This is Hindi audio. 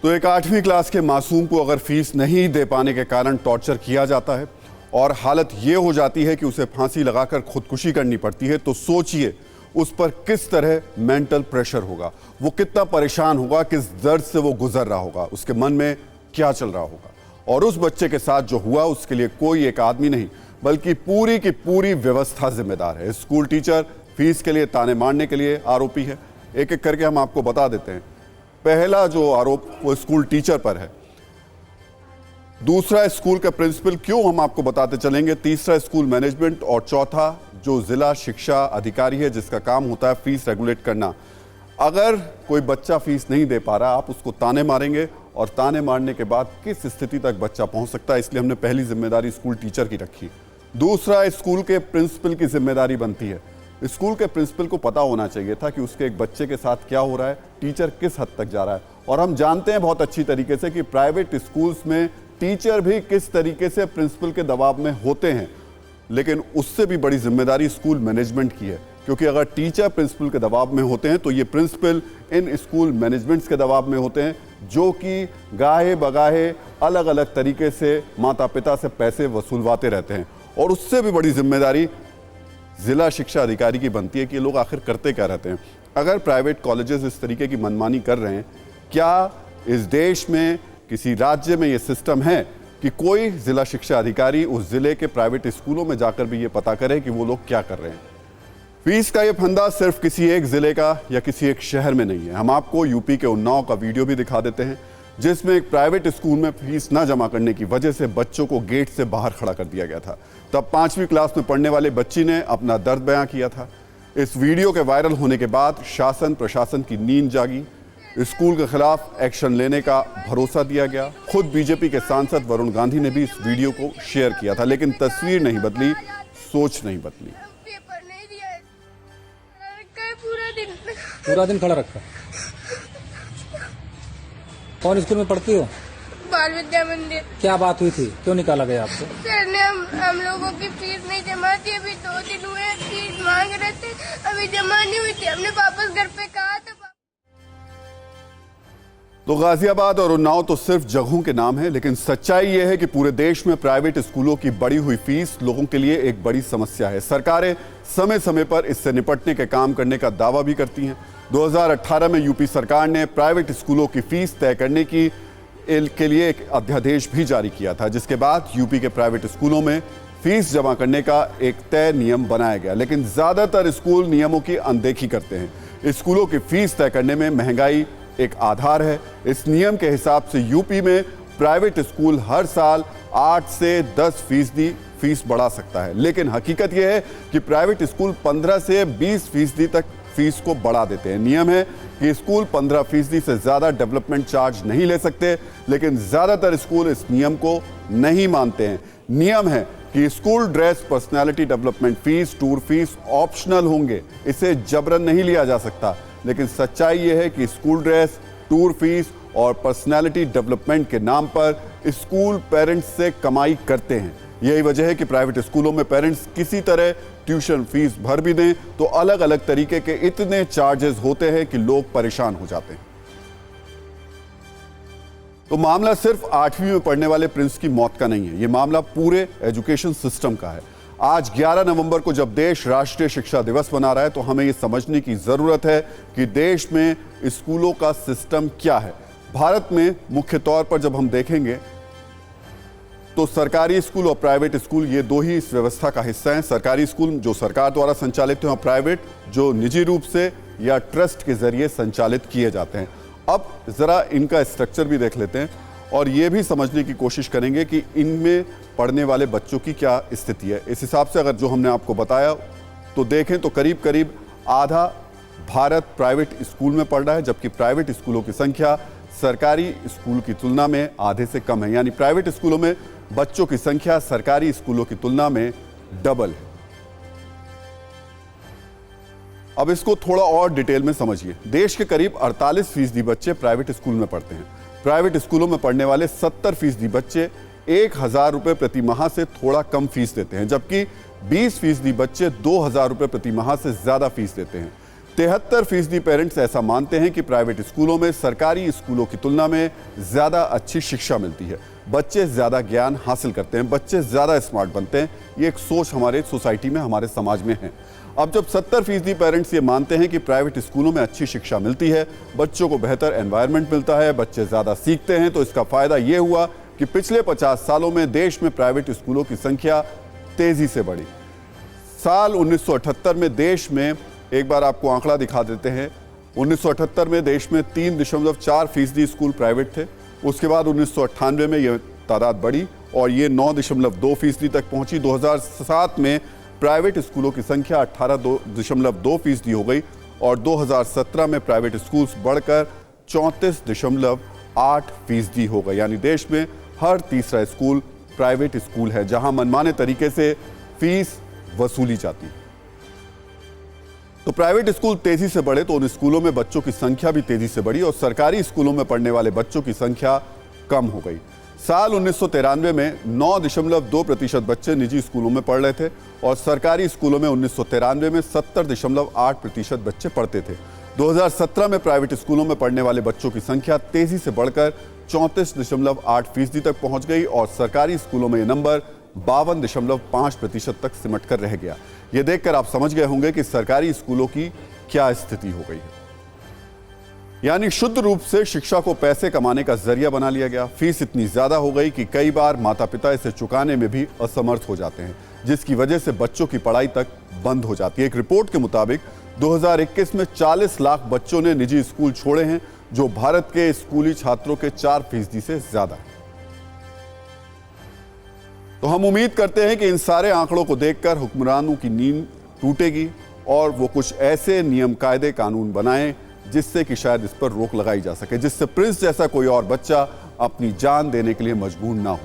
तो एक 8वीं क्लास के मासूम को अगर फीस नहीं दे पाने के कारण टॉर्चर किया जाता है और हालत ये हो जाती है कि उसे फांसी लगाकर खुदकुशी करनी पड़ती है, तो सोचिए उस पर किस तरह मेंटल प्रेशर होगा, वो कितना परेशान होगा, किस दर्द से वो गुजर रहा होगा, उसके मन में क्या चल रहा होगा। और उस बच्चे के साथ जो हुआ उसके लिए कोई एक आदमी नहीं बल्कि पूरी की पूरी व्यवस्था जिम्मेदार है। स्कूल टीचर फीस के लिए ताने मारने के लिए आरोपी है। एक एक करके हम आपको बता देते हैं। पहला जो आरोप वो स्कूल टीचर पर है, दूसरा स्कूल का प्रिंसिपल, क्यों हम आपको बताते चलेंगे, तीसरा स्कूल मैनेजमेंट और चौथा जो जिला शिक्षा अधिकारी है जिसका काम होता है फीस रेगुलेट करना। अगर कोई बच्चा फीस नहीं दे पा रहा, आप उसको ताने मारेंगे और ताने मारने के बाद किस स्थिति तक बच्चा पहुंच सकता है, इसलिए हमने पहली जिम्मेदारी स्कूल टीचर की रखी। दूसरा स्कूल के प्रिंसिपल की जिम्मेदारी बनती है। स्कूल के प्रिंसिपल को पता होना चाहिए था कि उसके एक बच्चे के साथ क्या हो रहा है, टीचर किस हद तक जा रहा है। और हम जानते हैं बहुत अच्छी तरीके से कि प्राइवेट स्कूल्स में टीचर भी किस तरीके से प्रिंसिपल के दबाव में होते हैं, लेकिन उससे भी बड़ी जिम्मेदारी स्कूल मैनेजमेंट की है, क्योंकि अगर टीचर प्रिंसिपल के दबाव में होते हैं तो ये प्रिंसिपल इन स्कूल मैनेजमेंट्स के दबाव में होते हैं, जो कि गाहे बगाहे अलग अलग तरीके से माता पिता से पैसे वसूलवाते रहते हैं। और उससे भी बड़ी जिम्मेदारी जिला शिक्षा अधिकारी की बनती है कि ये लोग आखिर करते क्या रहते हैं। अगर प्राइवेट कॉलेजेस इस तरीके की मनमानी कर रहे हैं, क्या इस देश में किसी राज्य में ये सिस्टम है कि कोई जिला शिक्षा अधिकारी उस जिले के प्राइवेट स्कूलों में जाकर भी ये पता करे कि वो लोग क्या कर रहे हैं। फीस का ये फंदा सिर्फ किसी एक जिले का या किसी एक शहर में नहीं है। हम आपको यूपी के उन्नाव का वीडियो भी दिखा देते हैं, जिसमें एक प्राइवेट स्कूल में फीस न जमा करने की वजह से बच्चों को गेट से बाहर खड़ा कर दिया गया था। तब 5वीं क्लास में पढ़ने वाले बच्ची ने अपना दर्द बयां किया था। इस वीडियो के वायरल होने के बाद शासन प्रशासन की नींद जागी, स्कूल के खिलाफ एक्शन लेने का भरोसा दिया गया। खुद बीजेपी के सांसद वरुण गांधी ने भी इस वीडियो को शेयर किया था, लेकिन तस्वीर नहीं बदली, सोच नहीं बदली। पूरा दिन खड़ा रखा। कौन स्कूल में पढ़ती हो? बाल विद्या मंदिर। क्या बात हुई थी, क्यों निकाला गया आपको? सर ने हम लोगों की फीस नहीं जमा थी, अभी 2 दिन हुए फीस मांग रहे थे, अभी जमा नहीं हुई थी, हमने वापस घर पे कहा था। तो गाजियाबाद और उन्नाव तो सिर्फ जगहों के नाम है, लेकिन सच्चाई यह है कि पूरे देश में प्राइवेट स्कूलों की बढ़ी हुई फीस लोगों के लिए एक बड़ी समस्या है। सरकारें समय समय पर इससे निपटने के काम करने का दावा भी करती हैं। 2018 में यूपी सरकार ने प्राइवेट स्कूलों की फीस तय करने के लिए एक अध्यादेश भी जारी किया था, जिसके बाद यूपी के प्राइवेट स्कूलों में फीस जमा करने का एक तय नियम बनाया गया। लेकिन ज्यादातर स्कूल नियमों की अनदेखी करते हैं। स्कूलों की फीस तय करने में महंगाई एक आधार है। इस नियम के हिसाब से यूपी में प्राइवेट स्कूल हर साल 8 से 10% फीस बढ़ा सकता है, लेकिन हकीकत यह है कि प्राइवेट स्कूल 15 से 20% तक फीस को बढ़ा देते हैं। नियम है कि स्कूल 15% से ज्यादा डेवलपमेंट चार्ज नहीं ले सकते, लेकिन ज्यादातर स्कूल इस नियम को नहीं मानते हैं। नियम है कि school dress, personality development fees, tour fees optional होंगे, इसे जबरन नहीं लिया जा सकता। लेकिन सच्चाई यह है कि स्कूल ड्रेस, टूर फीस और पर्सनैलिटी डेवलपमेंट के नाम पर स्कूल पेरेंट्स से कमाई करते हैं। यही वजह है कि प्राइवेट स्कूलों में पेरेंट्स किसी तरह ट्यूशन फीस भर भी दें तो अलग अलग तरीके के इतने चार्जेस होते हैं कि लोग परेशान हो जाते हैं। तो मामला सिर्फ 8वीं में पढ़ने वाले प्रिंस की मौत का नहीं है, यह मामला पूरे एजुकेशन सिस्टम का है। आज 11 नवंबर को जब देश राष्ट्रीय शिक्षा दिवस मना रहा है, तो हमें यह समझने की जरूरत है कि देश में स्कूलों का सिस्टम क्या है। भारत में मुख्य तौर पर जब हम देखेंगे तो सरकारी स्कूल और प्राइवेट स्कूल ये दो ही इस व्यवस्था का हिस्सा हैं। सरकारी स्कूल जो सरकार द्वारा संचालित हैं और प्राइवेट जो निजी रूप से या ट्रस्ट के जरिए संचालित किए जाते हैं। अब जरा इनका स्ट्रक्चर भी देख लेते हैं और ये भी समझने की कोशिश करेंगे कि इनमें पढ़ने वाले बच्चों की क्या स्थिति है। इस हिसाब से अगर जो हमने आपको बताया तो देखें तो करीब करीब आधा भारत प्राइवेट स्कूल में पढ़ रहा है, जबकि प्राइवेट स्कूलों की संख्या सरकारी स्कूल की तुलना में आधे से कम है। यानी प्राइवेट स्कूलों में बच्चों की संख्या सरकारी स्कूलों की तुलना में डबल है। अब इसको थोड़ा और डिटेल में समझिए। देश के करीब 48% बच्चे प्राइवेट स्कूल में पढ़ते हैं। प्राइवेट स्कूलों में पढ़ने वाले 70% बच्चे 1000 रुपए प्रति माह से थोड़ा कम फीस देते हैं, जबकि 20% बच्चे 2000 रुपए प्रति माह से ज्यादा फीस देते हैं। 73% पेरेंट्स ऐसा मानते हैं कि प्राइवेट स्कूलों में सरकारी स्कूलों की तुलना में ज्यादा अच्छी शिक्षा मिलती है, बच्चे ज्यादा ज्ञान हासिल करते हैं, बच्चे ज्यादा स्मार्ट बनते हैं। ये एक सोच हमारे सोसाइटी में, हमारे समाज में है। अब जब 70% पेरेंट्स ये मानते हैं कि प्राइवेट स्कूलों में अच्छी शिक्षा मिलती है, बच्चों को बेहतर एनवायरनमेंट मिलता है, बच्चे ज्यादा सीखते हैं, तो इसका फायदा ये हुआ कि पिछले 50 सालों में देश में प्राइवेट स्कूलों की संख्या तेजी से बढ़ी। साल 1978 में देश में, एक बार आपको आंकड़ा दिखा देते हैं, 1978 में देश में 3.4% स्कूल प्राइवेट थे। उसके बाद 1998 में यह तादाद बढ़ी और ये 9.2% तक पहुंची। 2007 में प्राइवेट स्कूलों की संख्या 18.2% हो गई और 2017 में प्राइवेट स्कूल्स बढ़कर 34.8% हो गए। यानी देश में हर तीसरा स्कूल प्राइवेट स्कूल है जहां मनमाने तरीके से फीस वसूली जाती है। तो प्राइवेट स्कूल तेजी से बढ़े तो उन स्कूलों में बच्चों की संख्या भी तेजी से बढ़ी और सरकारी स्कूलों में पढ़ने वाले बच्चों की संख्या कम हो गई। साल 1993 में 9.2% बच्चे निजी स्कूलों में पढ़ रहे थे और सरकारी स्कूलों में 1993 में 70.8% बच्चे पढ़ते थे। 2017 में प्राइवेट स्कूलों में पढ़ने वाले बच्चों की संख्या तेजी से बढ़कर 34.8% तक पहुंच गई और सरकारी स्कूलों में यह नंबर 52.5% तक सिमट कर रह गया। यह देखकर आप समझ गए होंगे कि सरकारी स्कूलों की क्या स्थिति हो गई है। यानी शुद्ध रूप से शिक्षा को पैसे कमाने का जरिया बना लिया गया। फीस इतनी ज्यादा हो गई कि कई बार माता पिता इसे चुकाने में भी असमर्थ हो जाते हैं, जिसकी वजह से बच्चों की पढ़ाई तक बंद हो जाती है। एक रिपोर्ट के मुताबिक 2021 में 40 लाख बच्चों ने निजी स्कूल छोड़े हैं, जो भारत के स्कूली छात्रों के 4% से ज्यादा है। तो हम उम्मीद करते हैं कि इन सारे आंकड़ों को देखकर हुक्मरानों की नींद टूटेगी और वो कुछ ऐसे नियम कायदे कानून बनाएं जिससे कि शायद इस पर रोक लगाई जा सके, जिससे प्रिंस जैसा कोई और बच्चा अपनी जान देने के लिए मजबूर ना हो।